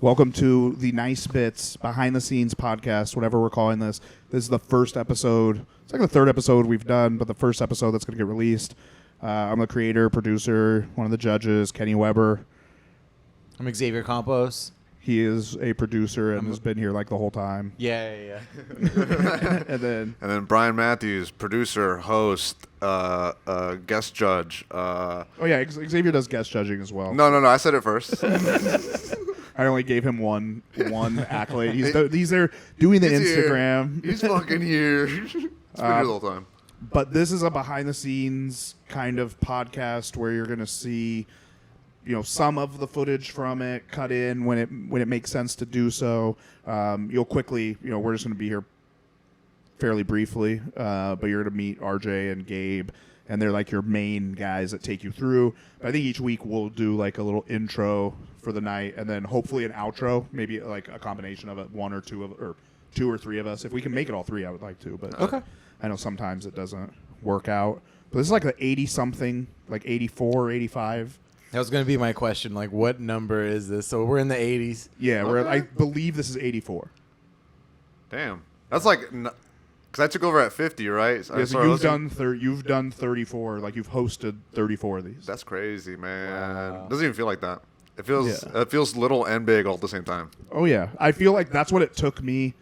Welcome to the Nice Bits behind the scenes podcast, whatever we're calling this. This is the first episode. It's like the third episode we've done, but the first episode that's going to get released. I'm the creator, producer, one of the judges, Kenny Weber. I'm Xavier Campos. He is a producer and has been here like the whole time. Yeah. and then Brian Matthews, producer, host, guest judge. Xavier does guest judging as well. No, I said it first. I only gave him one accolade. He's there doing the Instagram. Here. He's fucking here. He's been here the whole time. But this is a behind the scenes kind of podcast where you're going to see, some of the footage from it cut in when it makes sense to do so. You'll quickly, we're just going to be here fairly briefly, but you're going to meet RJ and Gabe, and they're like your main guys that take you through. But I think each week we'll do like a little intro for the night, and then hopefully an outro, maybe like a combination of it, two or three of us. If we can make it all three, I would like to. But okay. I know sometimes it doesn't work out. But this is like the 80-something, like 84, 85. That was going to be my question. Like, what number is this? So we're in the 80s. Yeah, I believe this is 84. Damn. That's like... Because I took over at 50, right? Yeah, so you've done 34. Like, you've hosted 34 of these. That's crazy, man. Wow. Doesn't even feel like that. It feels little and big all at the same time. Oh, yeah. I feel like that's what it took me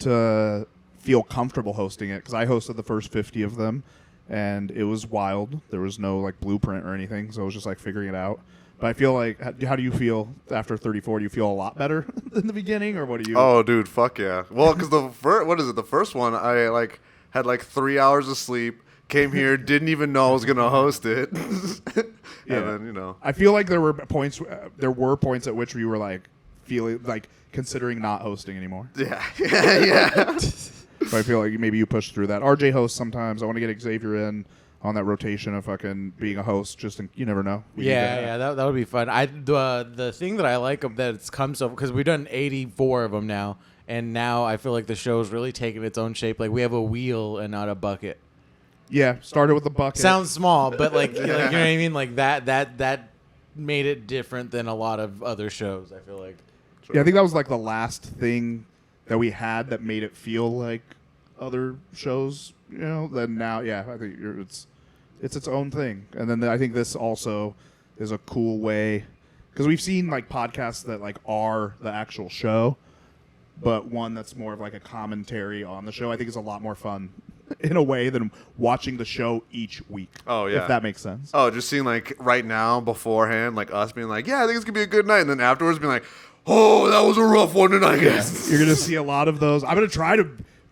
to feel comfortable hosting it, because I hosted the first 50 of them, and it was wild. There was no, like, blueprint or anything, so it was just, like, figuring it out. But I feel like, how do you feel after 34? Do you feel a lot better in the beginning, or what do you? Oh, dude, fuck yeah. Well, because the first one, I, like, had, like, 3 hours of sleep, came here, didn't even know I was going to host it. Yeah. And then, I feel like there were points at which we were, like, feeling, like, considering not hosting anymore. Yeah. Yeah. But I feel like maybe you push through that. RJ hosts sometimes. I want to get Xavier in on that rotation of fucking being a host. You never know. That would be fun. The thing that I like of that it's come so, because we've done 84 of them now, and now I feel like the show's really taken its own shape. Like, we have a wheel and not a bucket. Yeah, started with the bucket. Sounds small, but like, you know what I mean? Like that made it different than a lot of other shows, I feel like. Yeah, I think that was like the last thing that we had that made it feel like other shows, then now, yeah, I think it's its own thing. And then I think this also is a cool way, because we've seen like podcasts that like are the actual show, but one that's more of like a commentary on the show, I think is a lot more fun in a way than watching the show each week. Oh, yeah. If that makes sense. Oh, just seeing like right now beforehand, like us being like, yeah, I think it's going to be a good night. And then afterwards being like, oh, that was a rough one tonight, guys. You're going to see a lot of those. I'm going to try to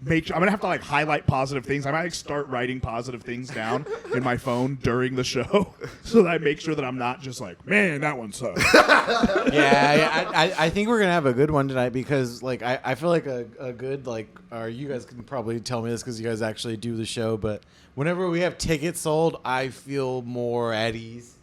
I'm going to have to like highlight positive things. I might start writing positive things down in my phone during the show so that I make sure that I'm not just like, man, that one sucks. I think we're going to have a good one tonight, because like I feel like a good, like, or you guys can probably tell me this because you guys actually do the show, but whenever we have tickets sold, I feel more at ease.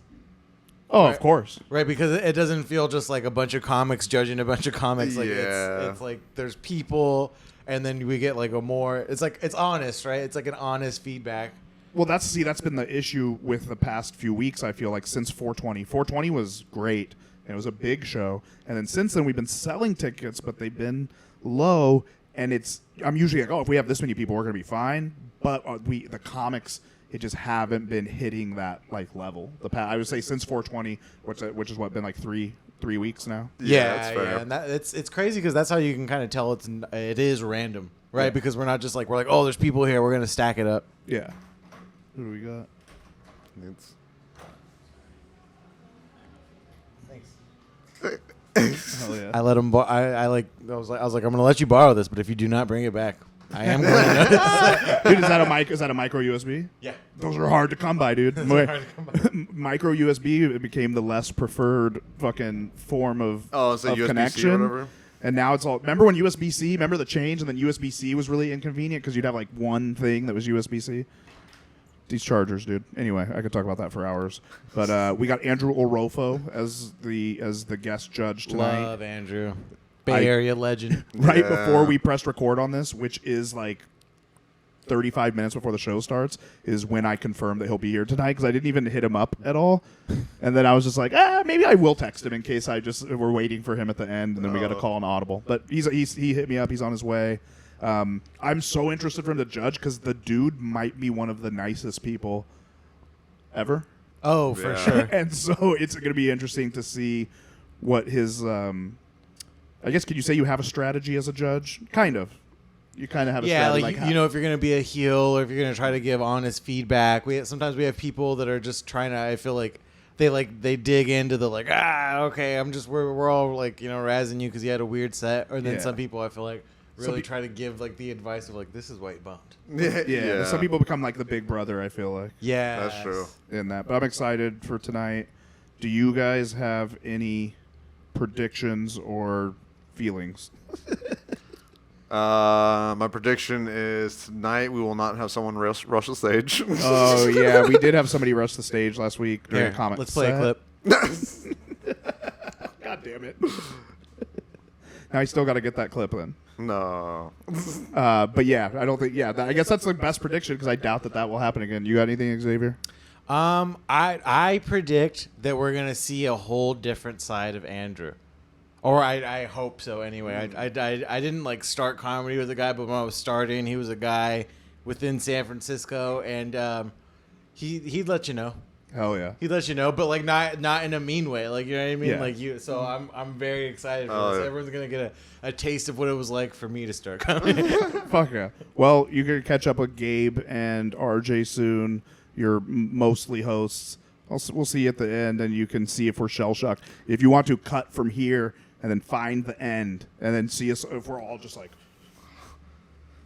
Oh, right? Of course. Right, because it doesn't feel just like a bunch of comics judging a bunch of comics. Like, yeah. It's like there's people, and then we get like it's honest, right? It's like an honest feedback. Well, that's been the issue with the past few weeks, I feel like, since 420. 420 was great, and it was a big show. And then since then, we've been selling tickets, but they've been low. And I'm usually like, if we have this many people, we're going to be fine. But the comics, it just haven't been hitting that like level. I would say since 420, which is what, been like three weeks now. Yeah, that's fair. And it's crazy, because that's how you can kind of tell it is random, right? Yeah. Because we're not just like, we're like, oh, there's people here, we're gonna stack it up. Yeah. Who do we got? Thanks. Hell yeah. I let him. I was like, I'm gonna let you borrow this, but if you do not bring it back, I am going to notice. Dude, is that a micro USB? Yeah. Those are hard to come by, dude. Micro USB became the less preferred fucking form of USB-C connection. or whatever. And now it's all. Remember when USB-C? Remember the change, and then USB-C was really inconvenient because you'd have like one thing that was USB-C. These chargers, dude. Anyway, I could talk about that for hours. But we got Andrew Orofo as the guest judge tonight. Love Andrew. Bay Area legend. Right before we pressed record on this, which is like 35 minutes before the show starts is when I confirm that he'll be here tonight, because I didn't even hit him up at all. And then I was just like, maybe I will text him in case we're waiting for him at the end, and then we got to call an audible. But he hit me up. He's on his way. I'm so interested for him to judge, because the dude might be one of the nicest people ever. Oh, for sure. And so it's going to be interesting to see what his I guess, could you say you have a strategy as a judge? Kind of. You kind of have a strategy. Like you know, if you're going to be a heel or if you're going to try to give honest feedback. Sometimes we have people that are just trying to, I feel like they dig into the okay, we're all like, you know, razzing you because you had a weird set. Or then some people, I feel like, really try to give like the advice of like, this is why you bumped. Yeah. Some people become like the big brother, I feel like. Yeah. That's true. In that. But I'm excited for tonight. Do you guys have any predictions or feelings? My prediction is tonight we will not have someone rush the stage. Oh, yeah. We did have somebody rush the stage last week during a comment. Let's play a clip. God damn it. Now I still got to get that clip in. No. But yeah, I don't think, I guess that's the best prediction, because I doubt that will happen again. You got anything, Xavier? I predict that we're going to see a whole different side of Andrew. Or I hope so anyway. I didn't like start comedy with a guy, but when I was starting, he was a guy within San Francisco, and he'd let you know. Hell yeah. He'd let you know, but like not in a mean way. Like, you know what I mean? Yeah. Like you. So I'm very excited for this. Yeah. Everyone's gonna get a taste of what it was like for me to start comedy. Fuck yeah. Well, you can catch up with Gabe and RJ soon. You're mostly hosts. We'll see you at the end, and you can see if we're shell-shocked. If you want to cut from here and then find the end and then see us if we're all just like...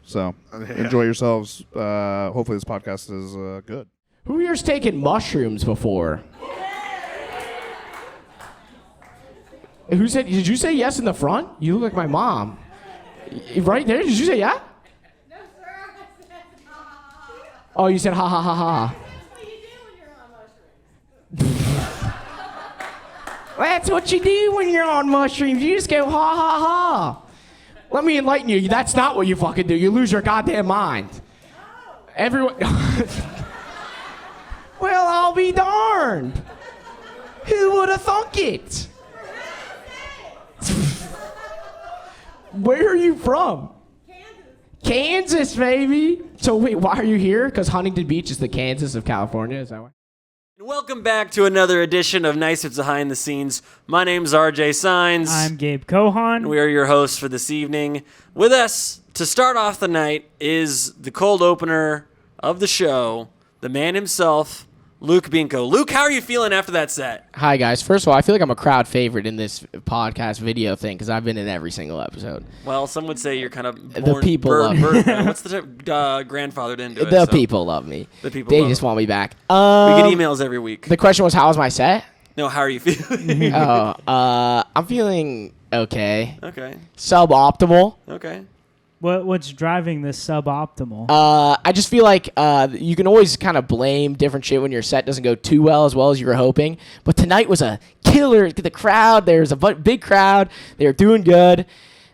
So, enjoy yourselves. Hopefully this podcast is good. Who here's taken mushrooms before? Who said, did you say yes in the front? You look like my mom. Right there? Did you say yeah? No, sir. I said ha. Oh, you said ha ha ha ha. That's what you do when you're on mushrooms. That's what you do when you're on mushrooms. You just go ha ha ha. Let me enlighten you. That's not what you fucking do. You lose your goddamn mind. Everyone. Well, I'll be darned. Who would have thunk it? Where are you from? Kansas, baby. So wait, why are you here? Because Huntington Beach is the Kansas of California. Is that why? Welcome back to another edition of Nice It's Behind the Scenes. My name's RJ Sines. I'm Gabe Cohan. And we are your hosts for this evening. With us to start off the night is the cold opener of the show, the man himself, Luke Binko. Luke, how are you feeling after that set? Hi, guys. First of all, I feel like I'm a crowd favorite in this podcast video thing because I've been in every single episode. Well, some would say you're kind of The people love me. What's the grandfathered into it? The people love me. The people They love just me. want me back. We get emails every week. The question was, how was my set? No, how are you feeling? I'm feeling okay. Okay. Suboptimal. Okay. What's driving this suboptimal? I just feel like you can always kind of blame different shit when your set doesn't go too well as you were hoping. But tonight was a killer. The crowd, there's a big crowd. They were doing good.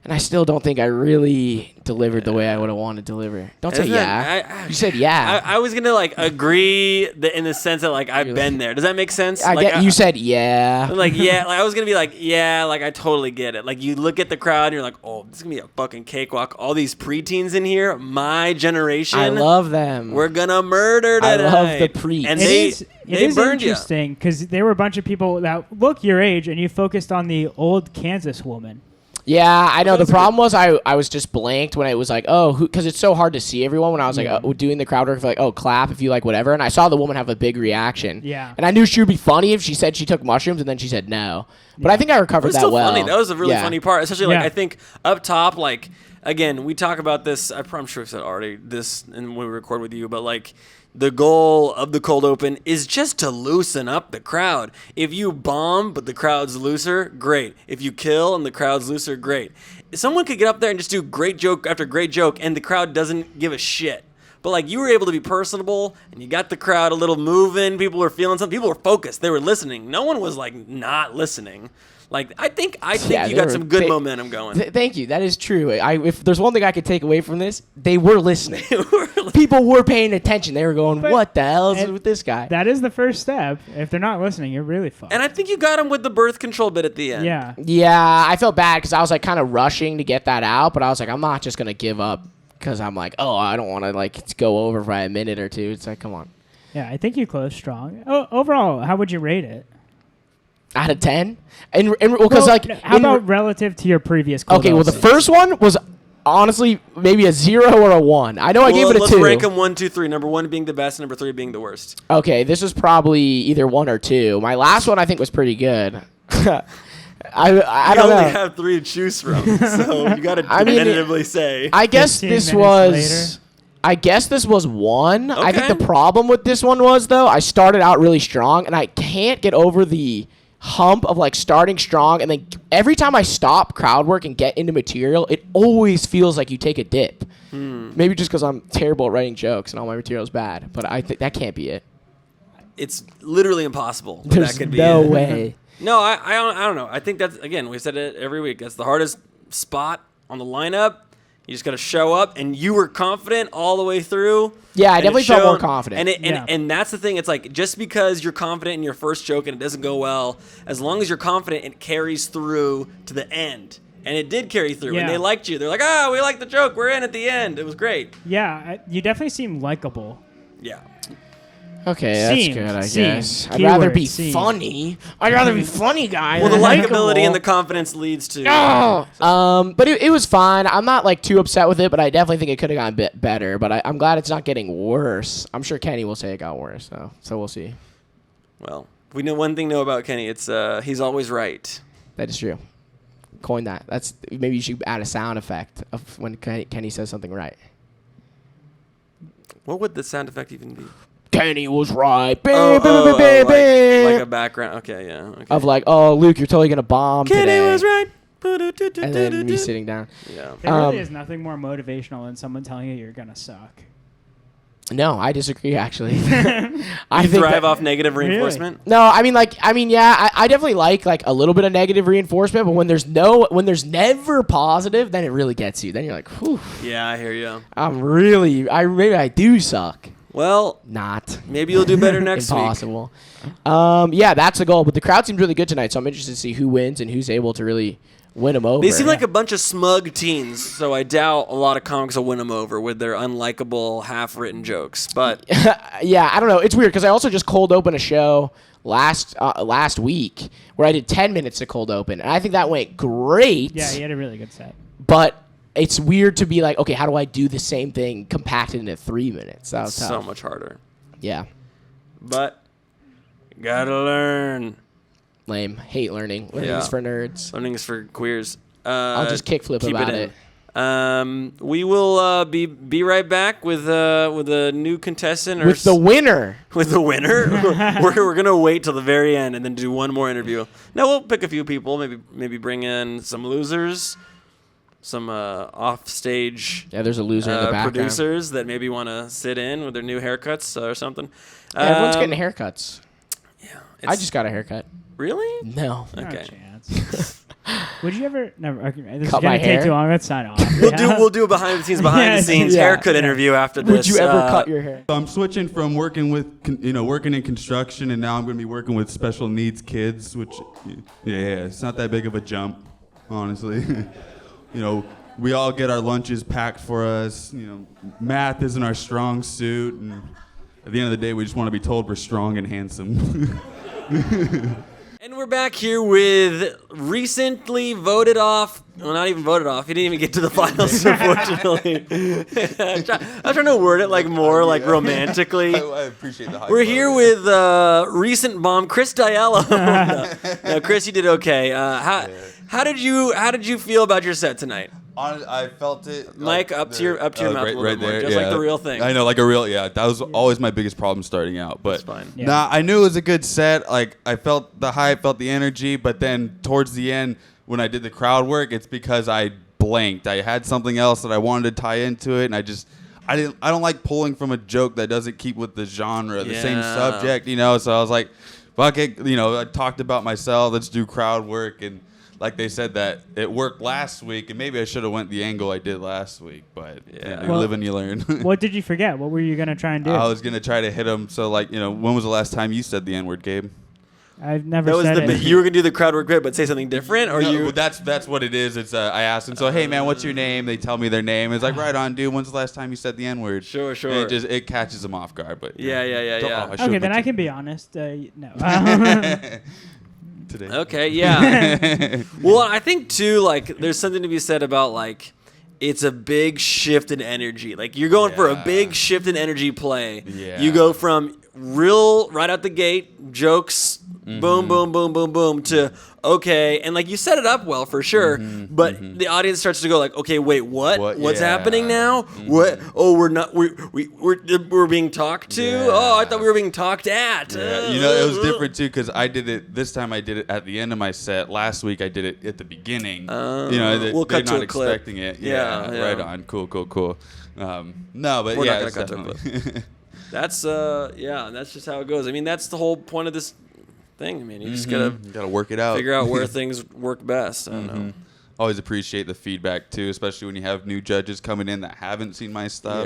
And I still don't think I really delivered the way I would have wanted to deliver. Don't say yeah. You said yeah. I was going to agree that in the sense that I've been there. Does that make sense? You said yeah. I was going to be I totally get it. You look at the crowd and you're like, oh, this is going to be a fucking cakewalk. All these preteens in here, my generation. I love them. We're going to murder tonight. I love the preteens. And it they is burned interesting because there were a bunch of people that look your age and you focused on the old Kansas woman. Yeah, I know. The problem was I was just blanked when it was because it's so hard to see everyone when I was doing the crowd work clap if you like whatever. And I saw the woman have a big reaction. Yeah. And I knew she would be funny if she said she took mushrooms and then she said no. But I think I recovered that well. Funny. That was a really funny part, especially Yeah. I think up top, again, we talk about this. I'm sure I've said already this and when we record with you, but the goal of the cold open is just to loosen up the crowd. If you bomb but the crowd's looser, great. If you kill and the crowd's looser, great. Someone could get up there and just do great joke after great joke and the crowd doesn't give a shit. But you were able to be personable and you got the crowd a little moving. People were feeling something. People were focused. They were listening. No one was not listening. Like I think Yeah, you they got were- some good they- momentum going. Thank you. That is true. If there's one thing I could take away from this, they were listening. People were paying attention. They were going, But- "What the hell is and with this guy?" That is the first step. If they're not listening, you're really fucked. And I think you got him with the birth control bit at the end. yeah. Yeah, I felt bad because I was like kind of rushing to get that out, but I was like, I'm not just gonna give up because I'm like, oh, I don't want to like go over by a minute or two. It's like, come on, Yeah, I think you closed strong. Overall, how would you rate it? out of 10, and well, because like, how in- about relative to your previous? cold okay, well, the opens? first one was honestly maybe a 0 or a 1. I know I gave it a let's 2. rank them 1, 2, 3. Number 1 being the best, number 3 being the worst. Okay, this was probably either 1 or 2. My last one I think was pretty good. I You don't only know. have 3 to choose from, so you got to I mean, definitively say. I guess 15 this minutes was. later. I guess this was 1. I think Okay. the problem with this one was though I started out really strong and I can't get over the hump of like starting strong and then every time I stop crowd work and get into material, it always feels like you take a dip. Maybe just because I'm terrible at writing jokes and all my material's bad, but I think that can't be it. It's literally impossible. There's that could be no it. way. No, I don't know. I think that's, again, we've said it every week. That's the hardest spot on the lineup. You just got to show up, and you were confident all the way through. Yeah, I and it definitely felt more showed. confident. And that's the thing. It's like just because you're confident in your first joke and it doesn't go well, as long as you're confident, it carries through to the end. And it did carry through, and Yeah. they liked you. They're like, we like the joke. We're in at the end. It was great. Yeah, you definitely seem likable. Yeah. Okay, that's Seemed. good, I Seemed. guess. I'd rather Keyword, be seemed. funny. I'd rather be funny, guy. Well, the than likability likable. and the confidence leads to. But it was fine. I'm not like too upset with it, but I definitely think it could have gone a bit better. But I'm glad it's not getting worse. I'm sure Kenny will say it got worse, so we'll see. Well, we know one thing know about Kenny. It's he's always right. That is true. Coin that. That's maybe you should add a sound effect of when Kenny says something right. What would the sound effect even be? Kenny was right. Like a background. Okay, yeah. Okay. Of like, oh, Luke, you're totally gonna bomb Kenny today. was right. And then me sitting down. Yeah. There really Um, is nothing more motivational than someone telling you you're gonna suck. No, I disagree. Actually, I You think thrive that- off negative reinforcement. No, I mean, yeah, I definitely like a little bit of negative reinforcement, but when there's never positive, then it really gets you. Then you're like, whew, Yeah, I hear you. maybe I do suck. Well, Not maybe you'll do better next week. impossible. Yeah, that's the goal. But the crowd seems really good tonight, so I'm interested to see who wins and who's able to really win them over. They seem like a bunch of smug teens, so I doubt a lot of comics will win them over with their unlikable, half-written jokes. But Yeah, I don't know. It's weird because I also just cold opened a show last week where I did 10 minutes to cold open, and I think that went great. Yeah, you had a really good set. But it's weird to be like, okay, how do I do the same thing compacted into 3 minutes? That was so tough. much harder. Yeah, But you gotta learn. lame. Hate learning. Learning Yeah. is for nerds. Learning is for queers. I'll just kickflip keep about in. it. We will be right back with a new contestant or With the winner. with the winner. we're gonna wait till the very end and then do one more interview. No, we'll pick a few people. Maybe bring in some losers, some offstage Yeah, there's a loser in the background. producers that maybe want to sit in with their new haircuts or something. Yeah, everyone's Um, getting haircuts. Yeah, I it's- just got a haircut. really. No. No Okay. chance. Would you ever? Never. Okay, this Cut is gonna my take hair? too long. Let's sign off. We'll do a behind the scenes Yeah. haircut interview after this. Would you ever cut your hair? I'm switching from working with, working in construction, and now I'm going to be working with special needs kids, which, yeah, it's not that big of a jump, honestly. We all get our lunches packed for us. Math isn't our strong suit, and at the end of the day, we just want to be told we're strong and handsome. And we're back here with recently voted off. Well, not even voted off. He didn't even get to the finals, unfortunately. I was trying to word it like more like romantically. I appreciate the hype. We're here with recent bomb Chris Diallo. No, Chris, you did okay. How did you feel about your set tonight? I felt it. Mike, up to your mouth a little bit more, just like the real thing. I know, like a real, yeah. That was always my biggest problem starting out. But That's fine. Yeah. Nah, I knew it was a good set. Like, I felt the hype, felt the energy. But then towards the end, when I did the crowd work, it's because I blanked. I had something else that I wanted to tie into it, and I don't like pulling from a joke that doesn't keep with the genre, the same Yeah. subject, So I was like, fuck it, I talked about myself. Let's do crowd work, and like they said that it worked last week, and maybe I should have went the angle I did last week, but you Well, live and you learn. What did you forget? What were you gonna try and do? I was gonna try to hit him. So when was the last time you said the N-word, Gabe? I've never That was said it. you were gonna do the crowd work bit, but say something different, or No, you? well, that's what it is. It's I asked them, so hey man, what's your name? They tell me their name. It's like, right on, dude. When's the last time you said the N-word? Sure. And it catches them off guard, but Yeah. Okay, then I can be honest. No. Today. Okay, yeah. Well, I think too, like, there's something to be said about like, it's a big shift in energy. Like, you're going for a big shift in energy play. Yeah. You go from real right out the gate jokes, boom, boom, boom, boom, boom, to okay, and like you set it up well for sure, but the audience starts to go like, okay, wait, what's happening now? What? Oh, we're not we're being talked to. Yeah. Oh, I thought we were being talked at. Yeah. It was different too because I did it this time. I did it at the end of my set. Last week I did it at the beginning. We'll they're cut to not a clip. expecting it. Yeah, yeah. Right on. Cool. No, but We're yeah, not gonna cut to a clip. That's that's just how it goes. I mean, that's the whole point of this thing. I mean, you just gotta work it out. figure out where things work best. I don't know. Always appreciate the feedback too, especially when you have new judges coming in that haven't seen my stuff.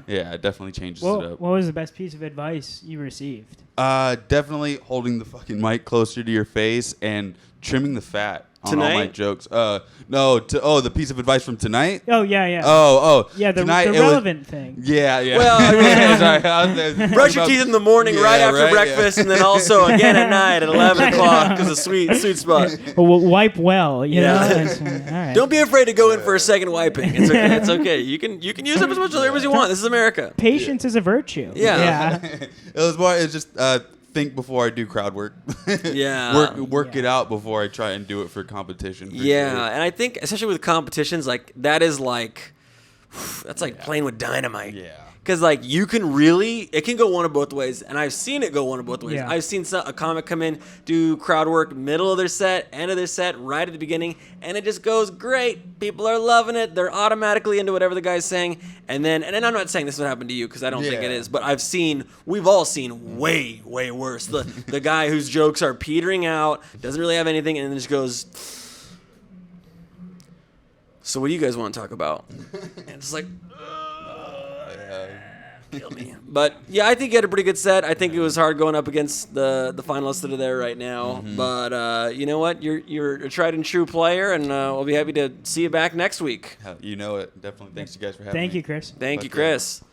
Yeah. It definitely changes it What up. was the best piece of advice you received? Definitely holding the fucking mic closer to your face and trimming the fat on all my Tonight? jokes. The piece of advice from tonight. Oh yeah. Yeah, the tonight it was- relevant thing. Yeah. Well, I mean, Sorry, brush your teeth in the morning right Yeah, after right, breakfast, and then also again at night at 11 o'clock is a sweet spot. Well, wipe well, you Yeah. know. All right. Don't be afraid to go in for a second wiping. It's okay. It's okay. You can use up as much leverage as you want. This is America. Patience is a virtue. Yeah. It was more. It's just think before I do crowd work. Yeah. Work it out before I try and do it for competition. for Yeah, sure. and I think especially with competitions, like that is like that's like playing with dynamite. Yeah. Because like you can really, it can go one of both ways, and I've seen it go one of both ways. Yeah. I've seen a comic come in, do crowd work, middle of their set, end of their set, right at the beginning, and it just goes great. People are loving it. They're automatically into whatever the guy's saying, and then I'm not saying this would happen to you because I don't think it Yeah. is, but we've all seen way worse. The guy whose jokes are petering out, doesn't really have anything, and then just goes. So what do you guys want to talk about? And it's like. Kill me. But yeah, I think you had a pretty good set. I think it was hard going up against the finalists that are there right now. But you know what? You're a tried and true player, and we'll be happy to see you back next week. You know it. Definitely. Thanks you guys for having me. Thank you, Chris. Thank you, Okay. Chris.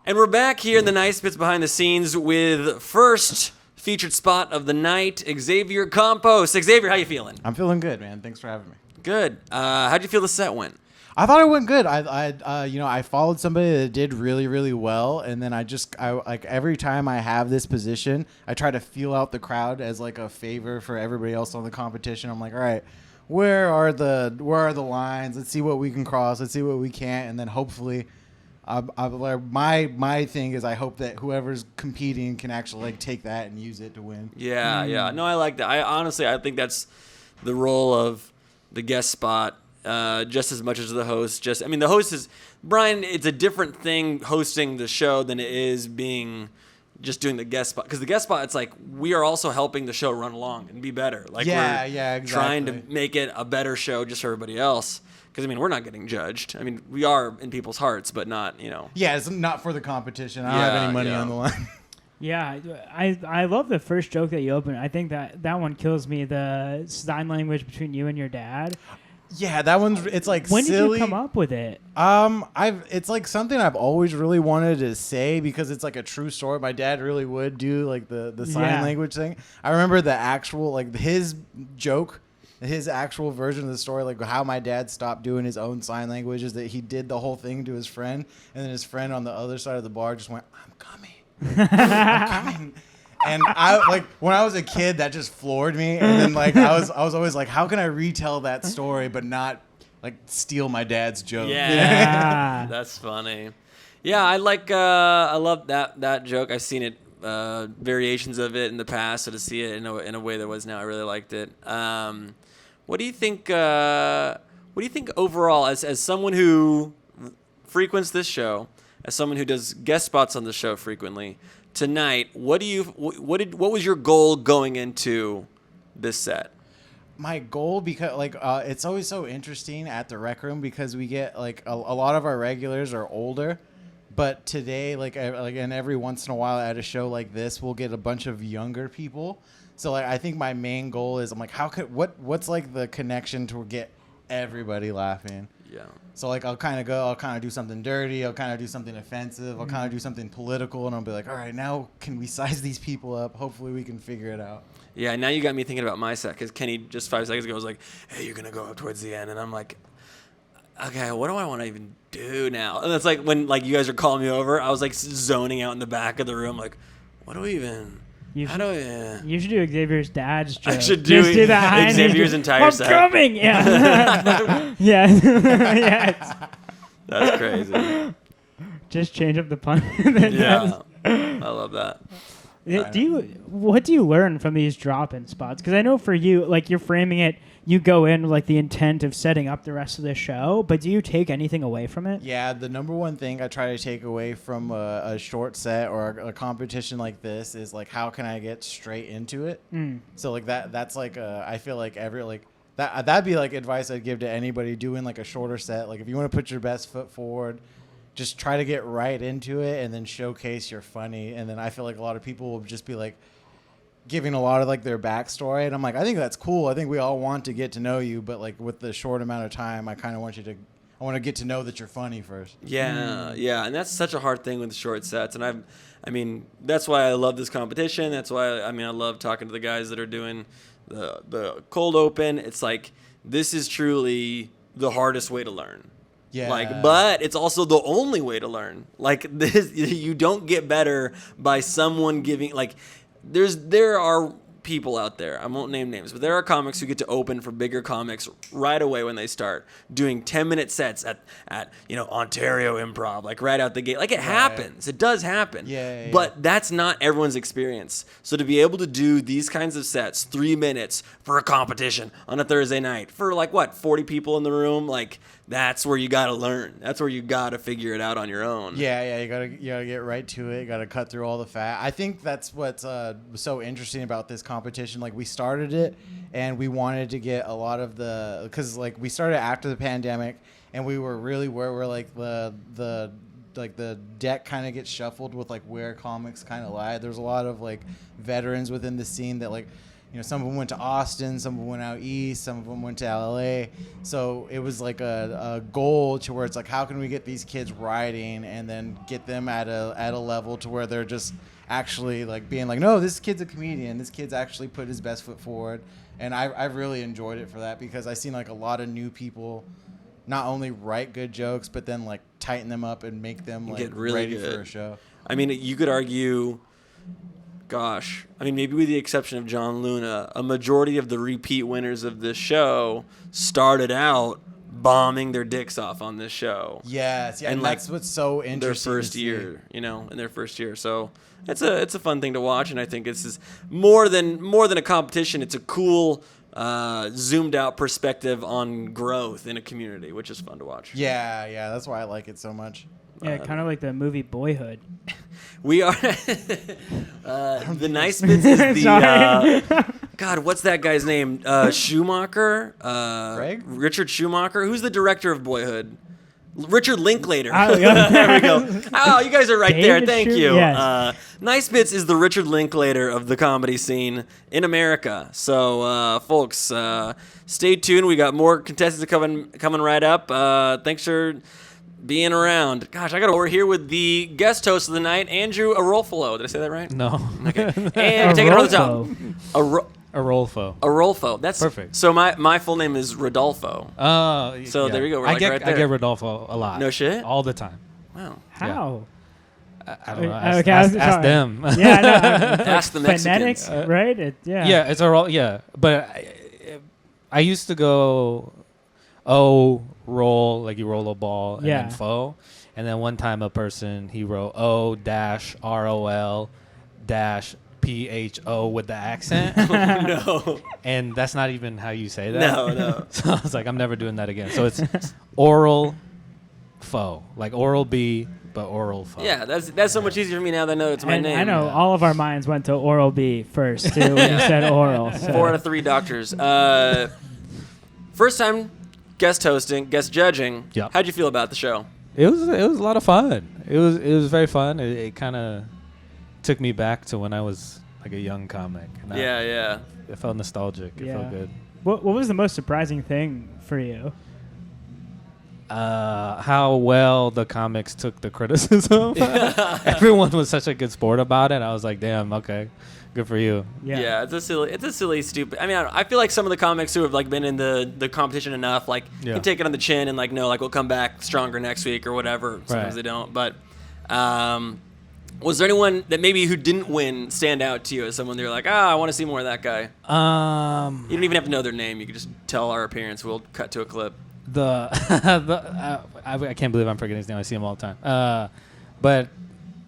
And we're back here in the Nice Bits Behind the Scenes with first featured spot of the night, Xavier Campos. Xavier, how you feeling? I'm feeling good, man. Thanks for having me. Good. How'd you feel the set went? I thought it went good. I followed somebody that did really, really well, and then I like every time I have this position, I try to feel out the crowd as like a favor for everybody else on the competition. I'm like, all right, where are the lines? Let's see what we can cross. Let's see what we can't, and then hopefully, my thing is I hope that whoever's competing can actually like take that and use it to win. Yeah. No, I like that. I think that's the role of the guest spot. Just as much as the host. The host is Brian. It's a different thing hosting the show than it is being just doing the guest spot. Because the guest spot, it's like we are also helping the show run along and be better. Like we're exactly. trying to make it a better show just for everybody else. Because we're not getting judged. We are in people's hearts, but not Yeah, it's not for the competition. I don't have any money on the line. Yeah, I love the first joke that you opened. I think that one kills me. The sign language between you and your dad. Yeah, that one's it's like When silly. did you come up with it? It's like something I've always really wanted to say because it's like a true story. My dad really would do like the sign language thing. I remember the actual like his joke, his actual version of the story, like how my dad stopped doing his own sign language is that he did the whole thing to his friend, and then his friend on the other side of the bar just went, "I'm coming, I'm coming." And I like when I was a kid, that just floored me. And then like I was always like, how can I retell that story but not like steal my dad's joke? Yeah. That's funny. Yeah, I love that joke. I've seen it, variations of it in the past, so to see it in a way that was now, I really liked it. What do you think? What do you think overall, as someone who frequents this show, as someone who does guest spots on the show frequently? tonight, what was your goal going into this set? My goal, because like it's always so interesting at the Rec Room because we get like a lot of our regulars are older, but today and every once in a while at a show like this we'll get a bunch of younger people. So like I think my main goal is I'm like what's like the connection to get everybody laughing. Yeah. So like I'll kind of do something dirty, I'll kind of do something offensive, I'll kind of do something political, and I'll be like, all right, now can we size these people up? Hopefully we can figure it out. Yeah, now you got me thinking about my set because Kenny just 5 seconds ago was like, hey, you're going to go up towards the end. And I'm like, okay, what do I want to even do now? And it's like when like you guys are calling me over, I was like zoning out in the back of the room like, what do we even... You should do Xavier's dad's joke. I should Just do that high Xavier's energy. entire I'm set. coming! Yeah. Yeah. Yeah. That's crazy. Just change up the pun. Yeah. I love that. What do you learn from these drop-in spots? Because I know for you, like you're framing it, you go in with like the intent of setting up the rest of the show, but do you take anything away from it? Yeah, the number one thing I try to take away from a short set or a competition like this is like how can I get straight into it? So like that's like I feel like that'd be like advice I'd give to anybody doing like a shorter set. Like if you want to put your best foot forward, just try to get right into it and then showcase you're funny. And then I feel like a lot of people will just be like giving a lot of like their backstory. And I'm like, I think that's cool. I think we all want to get to know you. But like with the short amount of time, I kind of want I want to get to know that you're funny first. Yeah, yeah. And that's such a hard thing with short sets. And I mean, that's why I love this competition. That's why, I love talking to the guys that are doing the cold open. It's like, this is truly the hardest way to learn. Yeah. But it's also the only way to learn. Like this, you don't get better by someone giving. Like, there are people out there. I won't name names, but there are comics who get to open for bigger comics right away when they start doing 10-minute sets at Ontario Improv, like right out the gate. Like it happens. It does happen. Yeah. But that's not everyone's experience. So to be able to do these kinds of sets, 3 minutes for a competition on a Thursday night for 40 people in the room, like that's where you got to learn. That's where you got to figure it out on your own. Yeah, you gotta get right to it. You gotta cut through all the fat. I think that's what's so interesting about this competition. Like we started it, and we wanted to get a lot of because like we started after the pandemic, and we were really where we're like the deck kind of gets shuffled with like where comics kind of lie. There's a lot of like veterans within the scene that like. Some of them went to Austin, some of them went out east, some of them went to LA. So it was like a goal to where it's like, how can we get these kids writing and then get them at a level to where they're just actually like being like, no, this kid's a comedian. This kid's actually put his best foot forward. And I've really enjoyed it for that because I've seen like a lot of new people not only write good jokes, but then like tighten them up and make them like get really ready good for a show. I mean, you could argue... Gosh, maybe with the exception of John Luna, a majority of the repeat winners of this show started out bombing their dicks off on this show. Yes, yeah, and that's what's so interesting. Their first year, in their first year. So it's a fun thing to watch, and I think this is more than a competition. It's a cool, zoomed out perspective on growth in a community, which is fun to watch. Yeah, that's why I like it so much. Yeah, kind of like the movie Boyhood. We are the Nice Bits is the God. What's that guy's name? Schumacher. Greg? Richard Schumacher. Who's the director of Boyhood? Richard Linklater. Oh, yeah. There we go. Oh, you guys are right David there. Thank Schu- you. yes. Nice Bits is the Richard Linklater of the comedy scene in America. So, folks, stay tuned. We got more contestants coming right up. Thanks for being around. Gosh, we're here with the guest host of the night, Andrew Arolfo. Did I say that right? No. Okay. And take it on the top. Arolfo. Arolfo. That's perfect. So my full name is Rodolfo. So there you go. We're I right get there. Rodolfo a lot. No shit? All the time. Wow. How? I don't know. Okay, Ask them. Yeah, no, Ask the Mexicans. phonetics, right? Yeah, it's but I used to go roll, like you roll a ball, and then fo. And then one time a person, he wrote O-ROL-PHO with the accent. No. And that's not even how you say that. No. So I was like, I'm never doing that again. So it's oral fo, like Oral B, but Oral fun. Yeah, that's so much easier for me now that I know it's my And name. I know all of our minds went to Oral B first, too, when you said Oral. So. 4 out of 3 doctors. First time guest hosting, guest judging. Yep. How'd you feel about the show? It was a lot of fun. It was very fun. It kind of took me back to when I was like a young comic. And Yeah. It felt nostalgic. It felt good. What was the most surprising thing for you? How well the comics took the criticism. Everyone was such a good sport about it. I was like, damn, okay, good for you. Yeah, it's a silly, stupid. I mean, I feel like some of the comics who have like been in the competition enough, like can take it on the chin and like no, like we'll come back stronger next week or whatever. Sometimes they don't. But was there anyone that maybe who didn't win stand out to you as someone that you're like, I want to see more of that guy? You don't even have to know their name. You can just tell our appearance. We'll cut to a clip. I can't believe I'm forgetting his name. I see him all the time. But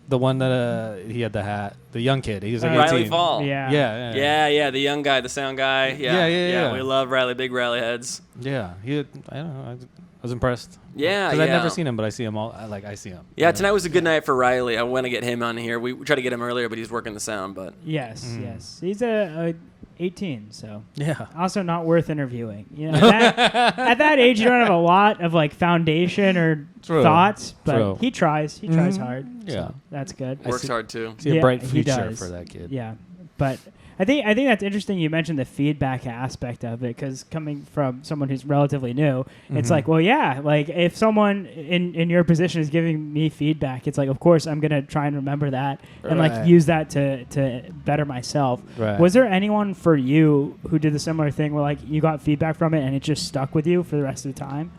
the one that he had the hat, the young kid. He was like Riley 18. Fall. Yeah. The young guy, the sound guy. Yeah. We love Riley, big Riley heads. Yeah, I don't know. I was impressed. Yeah, because I've never seen him, but I see him all. I see him. Yeah, tonight was a good night for Riley. I want to get him on here. We tried to get him earlier, but he's working the sound. But yes, he's a 18, so yeah, also not worth interviewing. You know, at that age, you don't have a lot of like foundation or thoughts, but he tries. He tries hard. Yeah, so that's good. Works hard too. See a bright future for that kid. Yeah, but I think that's interesting. You mentioned the feedback aspect of it because coming from someone who's relatively new, it's like, well, yeah, like if someone in your position is giving me feedback, it's like, of course, I'm gonna try and remember that and like use that to better myself. Right. Was there anyone for you who did the similar thing where like you got feedback from it and it just stuck with you for the rest of the time?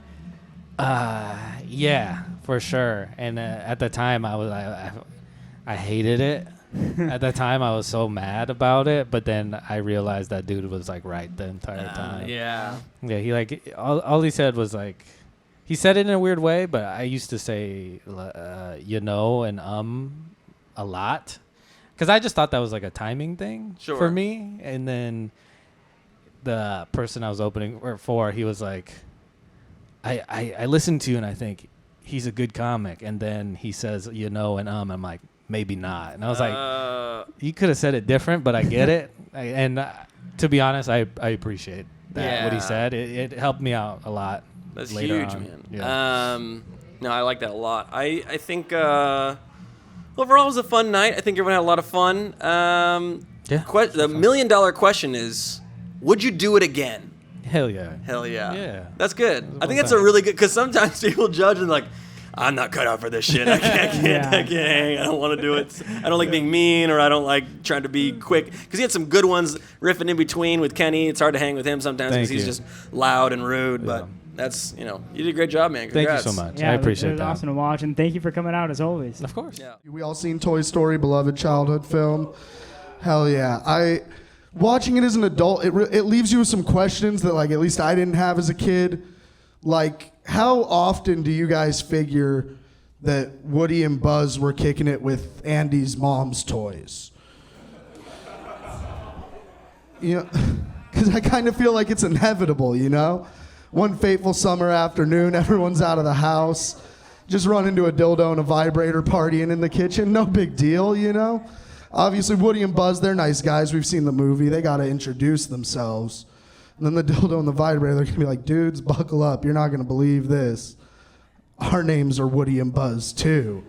Yeah, for sure. And at the time, I hated it. At the time, I was so mad about it, but then I realized that dude was like right the entire time. Yeah. He like all he said was like, he said it in a weird way, but I used to say and a lot, because I just thought that was like a timing thing for me. And then the person I was opening for, he was like, I listened to you and I think he's a good comic, and then he says and I'm like, maybe not. And I was like, you could have said it different, but I get it. To be honest, I appreciate that, what he said. It helped me out a lot. That's later huge, on. man. Yeah. No, I like that a lot. I think overall it was a fun night. I think everyone had a lot of fun. The $1 million question is, would you do it again? Hell yeah. Hell yeah. Yeah. That's good. I think that's a really good, because sometimes people judge and like, I'm not cut out for this shit. I can't hang. I don't want to do it. I don't like being mean, or I don't like trying to be quick. Because he had some good ones riffing in between with Kenny. It's hard to hang with him sometimes because he's just loud and rude. But that's, you did a great job, man. Congrats. Thank you so much. Yeah, I appreciate it was that. awesome to watch, and thank you for coming out as always. Of course. Yeah. We all seen Toy Story, beloved childhood film. Hell yeah. Watching it as an adult, it leaves you with some questions that like at least I didn't have as a kid. Like, how often do you guys figure that Woody and Buzz were kicking it with Andy's mom's toys? Because I kind of feel like it's inevitable, One fateful summer afternoon, everyone's out of the house. Just run into a dildo and a vibrator partying in the kitchen. No big deal, Obviously, Woody and Buzz, they're nice guys. We've seen the movie. They got to introduce themselves. And then the dildo and the vibrator, they're going to be like, dudes, buckle up. You're not going to believe this. Our names are Woody and Buzz, too.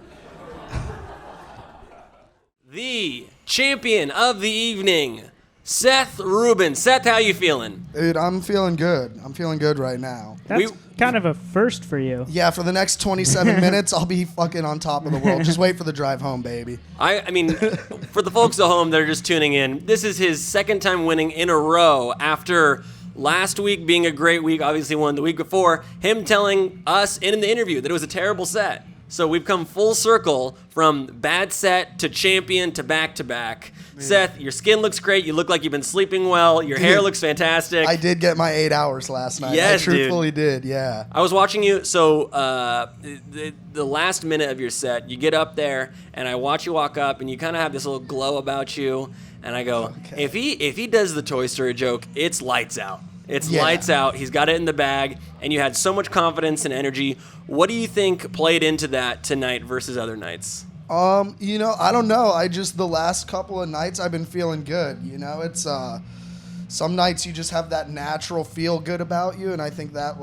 The champion of the evening, Seth Rubin. Seth, how you feeling? Dude, I'm feeling good. I'm feeling good right now. That's kind of a first for you. Yeah, for the next 27 minutes, I'll be fucking on top of the world. Just wait for the drive home, baby. I mean, for the folks at home that are just tuning in, this is his second time winning in a row after last week being a great week, obviously won the week before, him telling us in the interview that it was a terrible set. So we've come full circle from bad set to champion to back-to-back. Seth, your skin looks great. You look like you've been sleeping well. Your hair looks fantastic. I did get my 8 hours last night. Yes, I truthfully did, yeah. I was watching you. So the last minute of your set, you get up there, and I watch you walk up, and you kind of have this little glow about you. And I go, if he does the Toy Story joke, it's lights out. It's Yeah. lights out. He's got it in the bag, and you had so much confidence and energy. What do you think played into that tonight versus other nights? You know, I don't know. The last couple of nights I've been feeling good. You know, it's some nights you just have that natural feel good about you, and I think that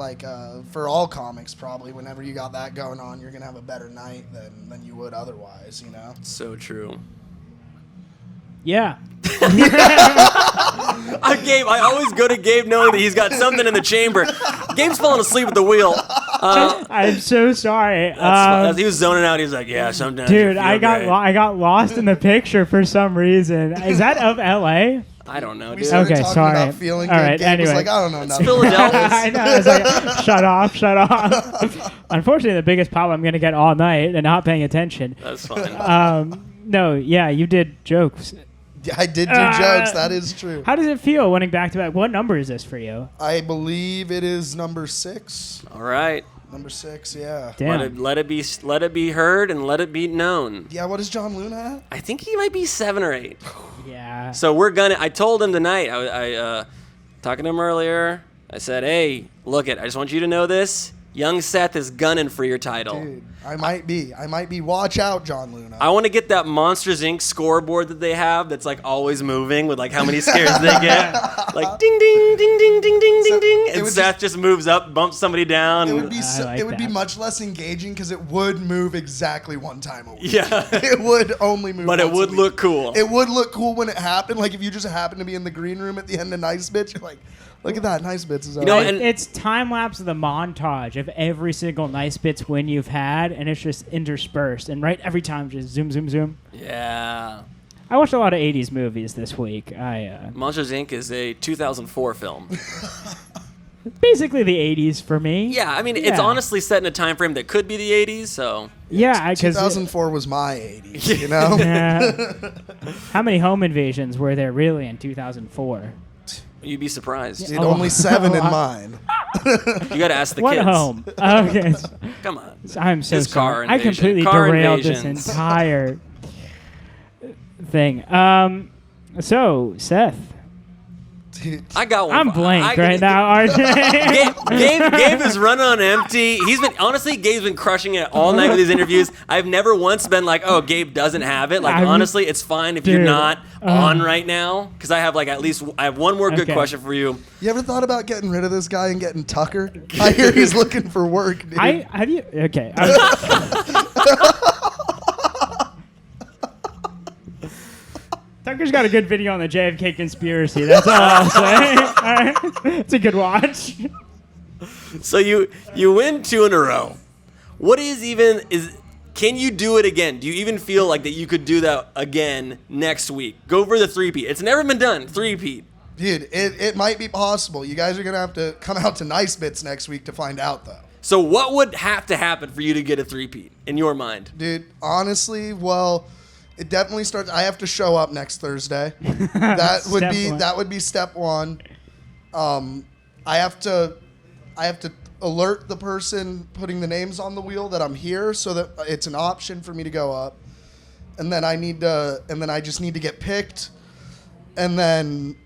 for all comics probably, whenever you got that going on, you're gonna have a better night than you would otherwise. You know. So true. Yeah. Gabe, I always go to Gabe knowing that he's got something in the chamber. Gabe's falling asleep at the wheel. I'm so sorry. He was zoning out. He was like, "Yeah, sometimes." Dude, you I feel great." I got lost in the picture for some reason. Is that of LA? I don't know, We dude. started Okay, talking sorry. about feeling All good. right, Gabe was anyway. like, I don't know nothing. Philadelphia. I know. I was like, shut off. Unfortunately, the biggest problem I'm going to get all night and not paying attention. That's fine. No, yeah, you did jokes. Yeah, I did do jokes. That is true. How does it feel winning back to back? What number is this for you? I believe it is number 6. All right. Number 6, yeah. Damn. Let it be heard and let it be known. Yeah, what is John Luna at? I think he might be 7 or 8. Yeah. So I told him tonight. I talking to him earlier. I said, "Hey, look it. I just want you to know this. Young Seth is gunning for your title. Dude, I might be. Watch out, John Luna. I want to get that Monsters Inc. scoreboard that they have that's like always moving with like how many scares they get. Like ding ding ding ding ding ding ding ding. And Seth just moves up, bumps somebody down. It would be I like be that. much less engaging because it would move exactly one time a week. Yeah. It would only move. But it once a would week. look cool. It would look cool when it happened. Like if you just happened to be in the green room at the end of Nice Bits, you're like, look at that, Nice Bits is over. know, and- It's time lapse of the montage of every single Nice Bits win you've had, and it's just interspersed. And every time, just zoom, zoom, zoom. Yeah. I watched a lot of '80s movies this week. Monsters Inc. is a 2004 film. Basically the '80s for me. Yeah, I mean, it's Yeah. honestly set in a time frame that could be the 80s, so. Yeah, because 2004 was my 80s. You know. how many home invasions were there really in 2004? You'd be surprised. Dude, only 7 in mine. You got to ask the What kids. home? Okay. Come on. I'm so His car sorry. I invasion. completely Car derailed this invasions. entire thing. So, Seth, Dude, I got one. I'm blank right now, RJ. Gabe is running on empty. Gabe's been crushing it all night with these interviews. I've never once been like, oh, Gabe doesn't have it. Like, honestly, it's fine if you're Dude, not on right now. Because I have I have one more good Okay. question for you. you ever thought about getting rid of this guy and getting Tucker? I hear he's looking for work, dude. Have you? Okay. Tucker's got a good video on the JFK conspiracy. That's all I'll say. All right. It's a good watch. So you win 2 in a row. Can you do it again? Do you even feel like that you could do that again next week? Go for the 3-peat. It's never been done. 3-peat. Dude, it might be possible. You guys are going to have to come out to Nice Bits next week to find out, though. So what would have to happen for you to get a 3-peat in your mind? Dude, honestly, well, it definitely starts. I have to show up next Thursday. That would be step 1. I have to alert the person putting the names on the wheel that I'm here so that it's an option for me to go up. And then I just need to get picked. And then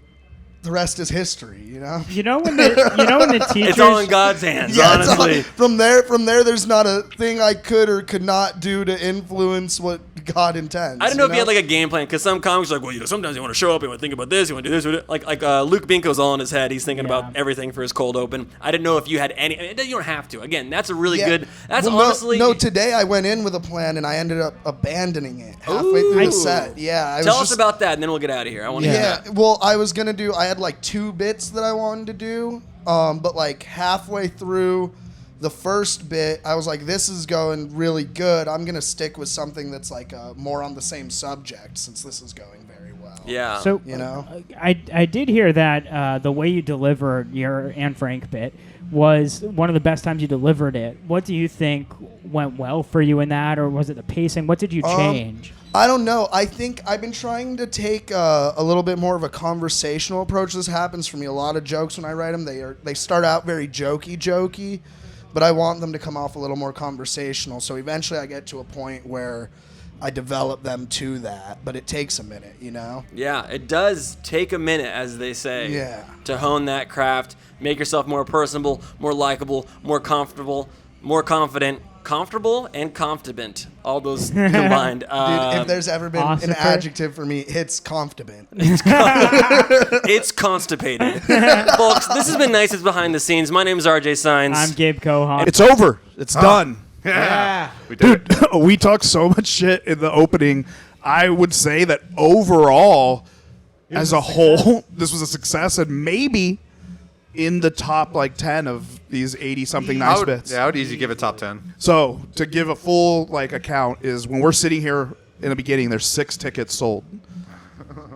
the rest is history, you know? You know when the teachers. It's all in God's hands, honestly. From there, there's not a thing I could or could not do to influence what God intends. I don't know if you had like a game plan, because some comics are like, well, sometimes you want to show up, you want to think about this, you want to do this. Like Luke Binko's all in his head. He's thinking about everything for his cold open. I didn't know if you had any. You don't have to. Again, that's a really good. That's honestly. No, today I went in with a plan and I ended up abandoning it halfway through the set. Yeah. Tell us about that, and then we'll get out of here. I want to hear that. Well, I had like 2 bits that I wanted to do, but like halfway through the first bit, I was like, this is going really good. I'm going to stick with something that's like more on the same subject since this is going very well. Yeah. So, you know? I did hear that the way you delivered your Anne Frank bit was one of the best times you delivered it. What do you think went well for you in that, or was it the pacing? What did you change? I don't know. I think I've been trying to take a little bit more of a conversational approach. This happens for me. A lot of jokes when I write them, they start out very jokey, but I want them to come off a little more conversational. So eventually I get to a point where I develop them to that, but it takes a minute, you know? Yeah, it does take a minute, as they say, Yeah. to hone that craft, make yourself more personable, more likable, more comfortable, more confident, comfortable and confident, all those combined. Dude, if there's ever been an Ossifer? adjective for me, it's confident. It's constipated. Folks, this has been Nice It's Behind the Scenes. My name is RJ Signs. I'm Gabe Cohon. It's over. It's done. Yeah. We did it. Dude, we talked so much shit in the opening. I would say that overall, as a whole, this was a success, and maybe in the top like 10 of these 80-something nice bits. Yeah, I would easily give it top 10. So to give a full like account is when we're sitting here in the beginning, there's 6 tickets sold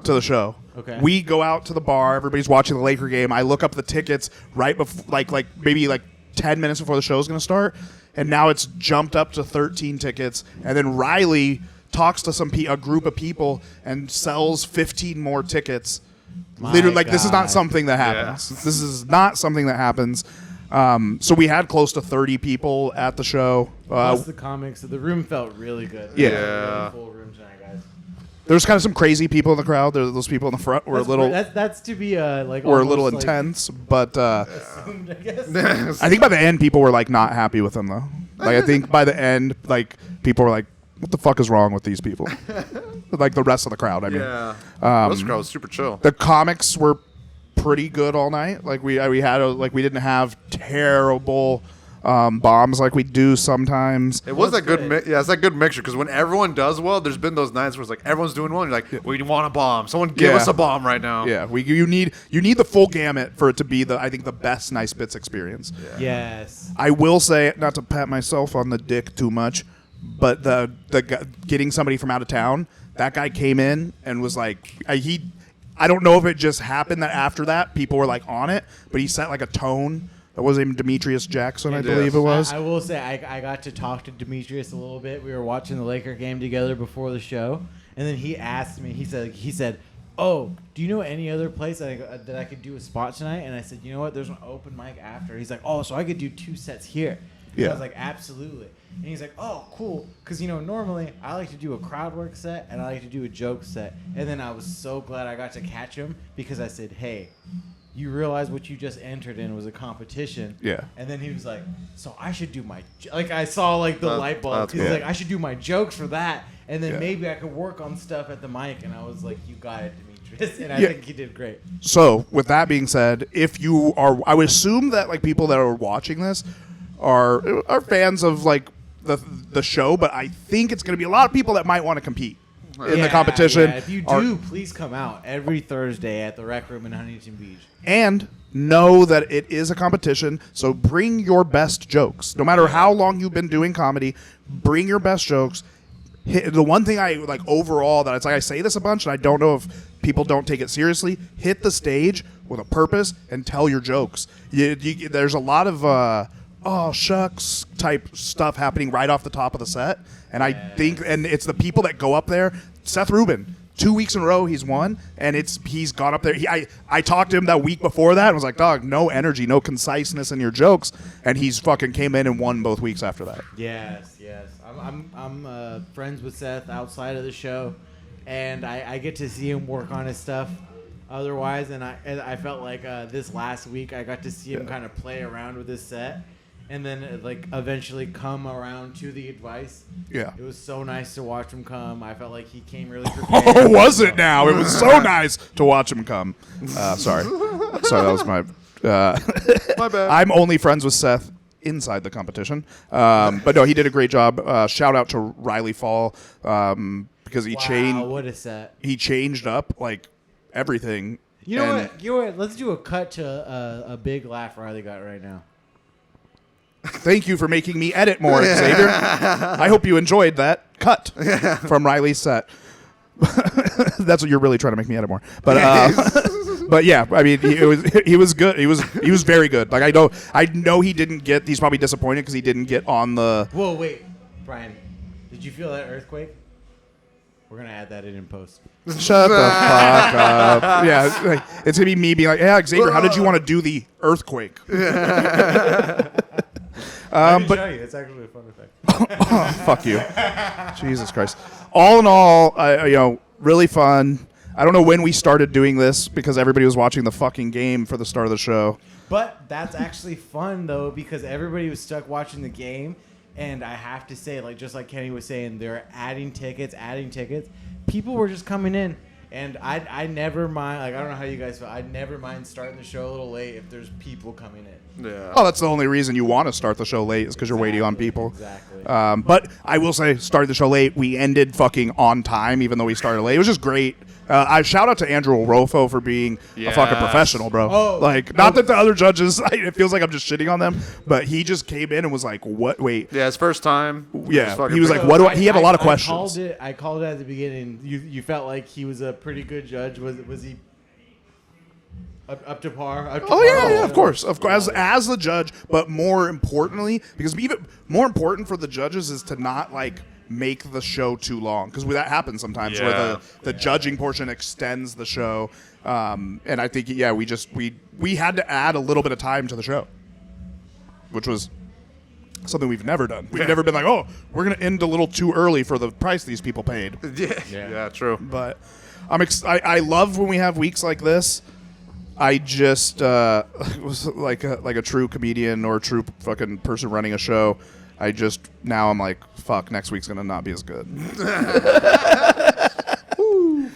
to the show. Okay. We go out to the bar. Everybody's watching the Laker game. I look up the tickets right before, like maybe like 10 minutes before the show's going to start, and now it's jumped up to 13 tickets. And then Riley talks to a group of people and sells 15 more tickets. Literally, like this is not God. something that happens. This is not something that happens. So we had close to 30 people at the show. Plus the comics, the room felt really good. Yeah. Yeah. Full room tonight, guys. There's kind of some crazy people in the crowd. Those people in the front were a little That's to be like. were a little almost, like, intense, but assumed, I guess. I think by the end people were like not happy with him though. Like I think by the end, like people were like, "What the fuck is wrong with these people?" Like the rest of the crowd. I mean, Yeah. This crowd was super chill. the comics were pretty good all night. Like we didn't have terrible bombs like we do sometimes. It was that good. It's that good mixture because when everyone does well, there's been those nights where it's like everyone's doing well. And you're like, we want a bomb. Someone give Yeah. us a bomb right now. Yeah, you need the full gamut for it to be I think the best Nice Bits experience. Yes. I will say, not to pat myself on the dick too much, but the getting somebody from out of town, that guy came in and was like, I don't know if it just happened that after that people were like on it, but he set like a tone. That was named Demetrius Jackson, I believe it was. I will say I got to talk to Demetrius a little bit. We were watching the Laker game together before the show, and then he asked me. He said, "Oh, do you know any other place that I could do a spot tonight?" And I said, "You know what? There's an open mic after." He's like, "Oh, so I could do 2 sets here." And Yeah. I was like, "Absolutely." And he's like, "Oh, cool." Because, normally I like to do a crowd work set and I like to do a joke set. And then I was so glad I got to catch him because I said, "Hey, you realize what you just entered in was a competition." Yeah. And then he was like, "So I should do my..." Like, I saw, like, the light bulb. that's He's cool. like, "I should do my jokes for that. And then Yeah. maybe I could work on stuff at the mic." And I was like, "You got it, Demetrius." And I Yeah. think he did great. So, with that being said, if you are, I would assume that like people that are watching this are fans of like the show, but I think it's going to be a lot of people that might want to compete in the competition. Yeah. If you are- do, please come out every Thursday at the Rec Room in Huntington Beach. and know that it is a competition. So bring your best jokes, no matter how long you've been doing comedy. Bring your best jokes. The one thing I like overall that it's like I say this a bunch, and I don't know if people don't take it seriously. Hit the stage with a purpose and tell your jokes. There's a lot of oh shucks type stuff happening right off the top of the set, and I think, and it's the people that go up there. Seth Rubin, 2 weeks in a row he's won, and he's gone up there. I talked to him that week before that and was like, dog, no energy, no conciseness in your jokes, and he's fucking came in and won both weeks after that. Yes. I'm friends with Seth outside of the show, and I get to see him work on his stuff. Otherwise, and I felt like this last week I got to see him kind of play around with his set, and then like eventually come around to the advice. Yeah. It was so nice to watch him come. I felt like he came really prepared. Oh, was it now? It was so nice to watch him come. Sorry, that was my. My bad. I'm only friends with Seth inside the competition, but no, he did a great job. Shout out to Riley Fall because he Wow, what a set! he changed up like everything. You know And- what? You know what? Let's do a cut to a big laugh Riley got right now. Thank you for making me edit more, Xavier. I hope you enjoyed that cut from Riley's set. That's what you're really trying to make me edit more. But but yeah, I mean, he was good. He was very good. Like I know he didn't get. He's probably disappointed because he didn't get on the. Whoa, wait, Brian, did you feel that earthquake? We're gonna add that in post. Shut the fuck up. Yeah, like, it's gonna be me being like, "Yeah, Xavier, how did you want to do the earthquake?" But show you. It's actually a fun effect. fuck you, Jesus Christ. All in all, really fun. I don't know when we started doing this because everybody was watching the fucking game for the start of the show. But that's actually fun though because everybody was stuck watching the game, and I have to say, like just like Kenny was saying, they're adding tickets. People were just coming in. And I never mind, like, I don't know how you guys feel. I never mind starting the show a little late if there's people coming in. Yeah. Oh, that's the only reason you want to start the show late is because you're waiting on people. Exactly. But I will say, started the show late. We ended fucking on time, even though we started late. It was just great. I shout out to Andrew Rofo for being a fucking professional, bro. Not that the other judges, it feels like I'm just shitting on them, but he just came in and was like, "What? Wait." Yeah, his first time. Yeah, he was like, "What do I?" He had a lot of questions. I called it at the beginning. You felt like he was a pretty good judge. Was he up to par? Yeah, of course, as the judge. But more importantly, because even more important for the judges is to not like make the show too long, because that happens sometimes where the judging portion extends the show, and I think we had to add a little bit of time to the show, which was something we've never done. We've never been like, oh, we're gonna end a little too early for the price these people paid. Yeah, true. But I love when we have weeks like this. I just was like a true comedian or a true fucking person running a show. I'm like, fuck, next week's gonna not be as good.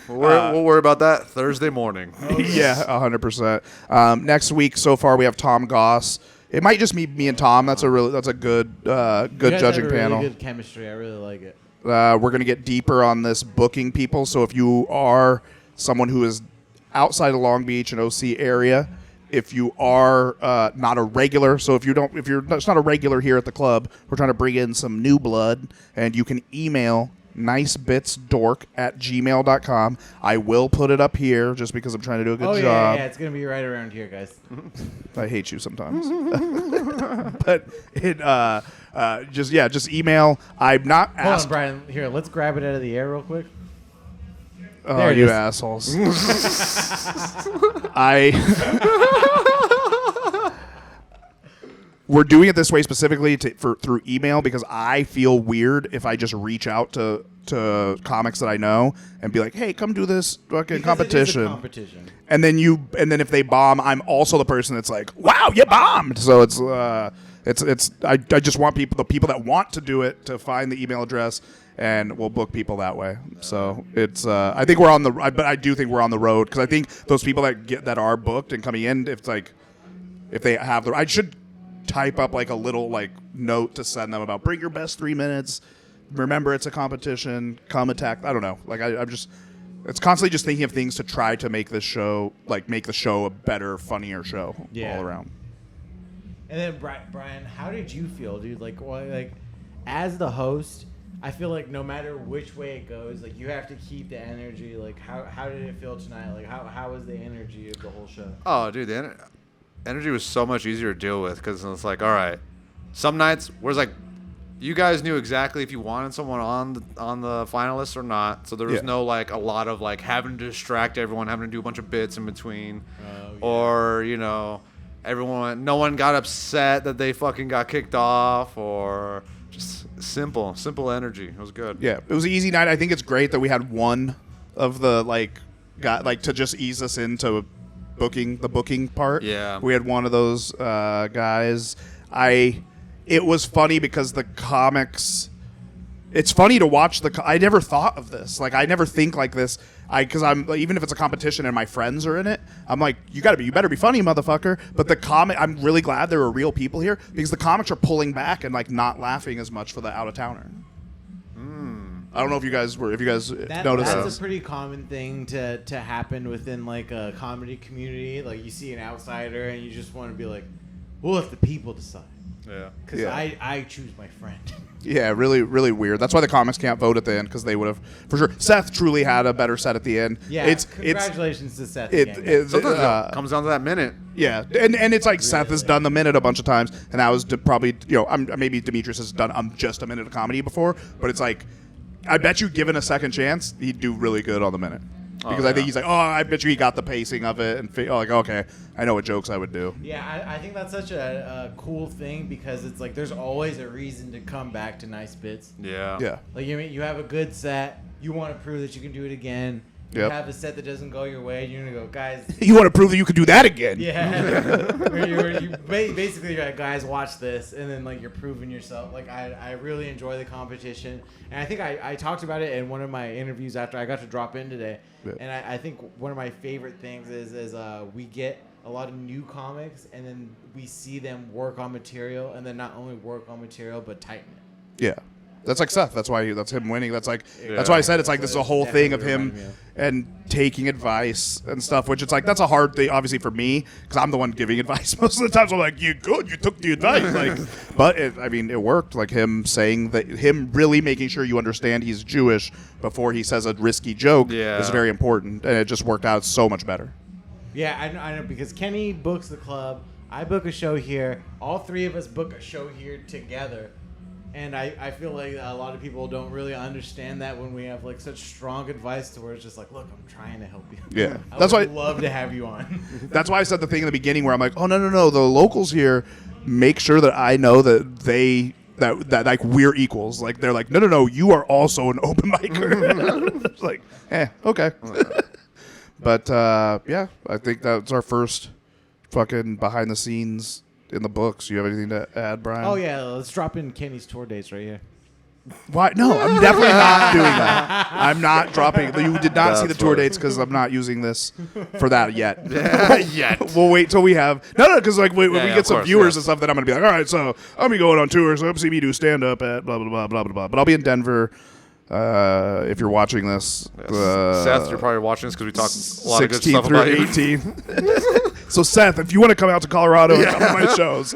We'll worry about that Thursday morning. Yeah, 100%. Next week, so far, we have Tom Goss. It might just be me and Tom. That's a good You guys judging have a panel. really good chemistry. I really like it. We're gonna get deeper on this booking people. So if you are someone who is outside of Long Beach and OC area, if you are not a regular, so if you're just not a regular here at the club, we're trying to bring in some new blood, and you can email nicebitsdork@gmail.com. I will put it up here just because I'm trying to do a good job. Yeah, it's gonna be right around here, guys. I hate you sometimes. But it just email. I'm not Hold asked. on, Brian. Here, let's grab it out of the air real quick. Oh, There it you is. assholes. We're doing it this way specifically through email because I feel weird if I just reach out to comics that I know and be like, "Hey, come do this fucking competition." It is a competition. And then if they bomb, I'm also the person that's like, "Wow, you bombed." So I just want the people that want to do it to find the email address, and we'll book people that way. So it's I think we're on but I do think we're on the road because I think those people that are booked and coming in, if they have I should type up like a little like note to send them about bring your best 3 minutes. Remember, it's a competition. Come attack. I don't know. Like I'm just. It's constantly just thinking of things to try to make the show a better, funnier show all around. And then Brian, how did you feel, dude? Like as the host, I feel like no matter which way it goes, like you have to keep the energy. Like how did it feel tonight? Like how was the energy of the whole show? Oh, dude, the energy was so much easier to deal with because it's like, all right, some nights whereas like you guys knew exactly if you wanted someone on the finalists or not, so there was no like a lot of like having to distract everyone, having to do a bunch of bits in between, or no one got upset that they fucking got kicked off, or just simple energy. It was good. Yeah, it was an easy night. I think it's great that we had one of the to just ease us into the booking part. Yeah, we had one of those guys. It was funny because the comics. It's funny to watch I never thought of this. Like I never think like this. Because I'm even if it's a competition and my friends are in it, I'm like, you better be funny, motherfucker. But I'm really glad there were real people here because the comics are pulling back and like not laughing as much for the out of towner. I don't know if you guys noticed that's a pretty common thing to happen within like a comedy community. Like you see an outsider and you just want to be like, we'll let the people decide. Yeah. Because I choose my friend. Yeah, really, really weird. That's why the comics can't vote at the end because they would have for sure. Seth truly had a better set at the end. Yeah, congratulations to Seth. Sometimes it comes down to that minute. Yeah, and it's like Seth has done the minute a bunch of times, and that was probably maybe Demetrius has done just a minute of comedy before, but it's like I bet you given a second chance he'd do really good on the minute. because I think he's like, oh, I bet you he got the pacing of it, and like, okay, I know what jokes I would do. Yeah, I think that's such a cool thing because it's like there's always a reason to come back to nice bits. Yeah. Yeah. Like you have a good set, you want to prove that you can do it again. You Yep. have a set that doesn't go your way, you're gonna go, guys. You want to prove that you could do that again? Yeah. Basically, you're like, guys, watch this, and then like you're proving yourself. Like I really enjoy the competition, and I think I talked about it in one of my interviews after I got to drop in today. Yeah. And I think one of my favorite things is we get a lot of new comics, and then we see them work on material, and then not only work on material but tighten it. Yeah. That's like Seth. That's him winning. That's why I said it's like this is a That's whole thing of definitely him reminded me of. and taking advice and stuff, which it's like that's a hard thing, obviously for me, because I'm the one giving advice most of the time. So I'm like, you took the advice, like, but it worked. Like him saying that, him really making sure you understand he's Jewish before he says a risky joke is very important, and it just worked out so much better. Yeah, I know because Kenny books the club, I book a show here, all three of us book a show here together. And I feel like a lot of people don't really understand that when we have like such strong advice to where it's just like, look, I'm trying to help you. Yeah. That's why I'd love to have you on. That's why I said the thing in the beginning where I'm like, oh no, the locals here make sure that I know that that like we're equals. Like they're like, no, you are also an open micer. It's like, okay. But yeah, I think that's our first fucking behind the scenes in the books. You have anything to add, Brian? Oh yeah, let's drop in Kenny's tour dates right here. Why? No, I'm definitely not doing that. I'm not dropping. You did not see the tour dates because I'm not using this for that yet. Yet. We'll wait till we have because like when we yeah, get some course, viewers yeah. and stuff, then I'm gonna be like, all right, so I'm gonna be going on tour, so see me do stand up at blah blah blah blah blah blah. But I'll be in Denver. If you're watching this, Seth, you're probably watching this because we talked a lot of good 16th stuff through about you. 18th. So Seth, if you want to come out to Colorado and come to my shows,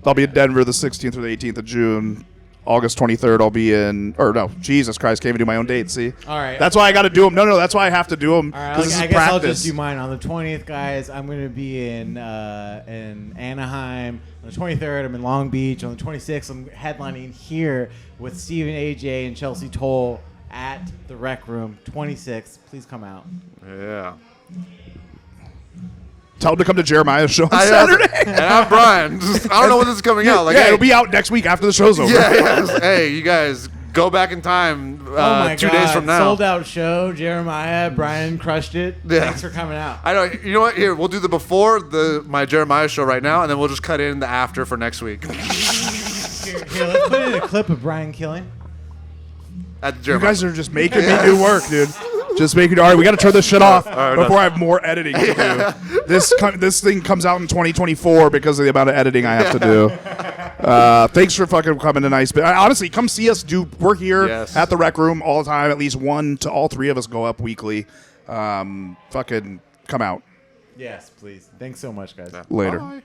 I'll be in Denver the 16th through the 18th of June. August 23rd, I'll be in. Or no, Jesus Christ, can't even do my own dates. See, All right. that's why I got to do them. No, that's why I have to do them. All right, This is I guess I'll practice. just do mine on the 20th, guys. I'm going to be in Anaheim. On the 23rd, I'm in Long Beach. On the 26th, I'm headlining here with Stephen AJ and Chelsea Toll at the Rec Room. 26th, please come out. Yeah. Tell them to come to Jeremiah's show on Saturday. And I'm Brian. I don't know when this is coming out. Like, yeah, hey, it'll be out next week after the show's over. Yeah. Hey, you guys, go back in time. Oh my 2 God. days from now. Sold out show. Jeremiah, Brian crushed it. Yeah. Thanks for coming out. I know. You know what? Here, we'll do the before my Jeremiah show right now, and then we'll just cut in the after for next week. Here, let's put in a clip of Brian killing. At the You Jeremiah. guys are just making me do work, dude. Just making. All right, we got to turn this shit off right, before I have more editing to do. This thing comes out in 2024 because of the amount of editing I have to do. Thanks for fucking coming to Nice. But honestly, come see us. We're here at the Rec Room all the time. At least 1 to all 3 of us go up weekly. Fucking come out Yes, please. Thanks so much, guys. later. Bye.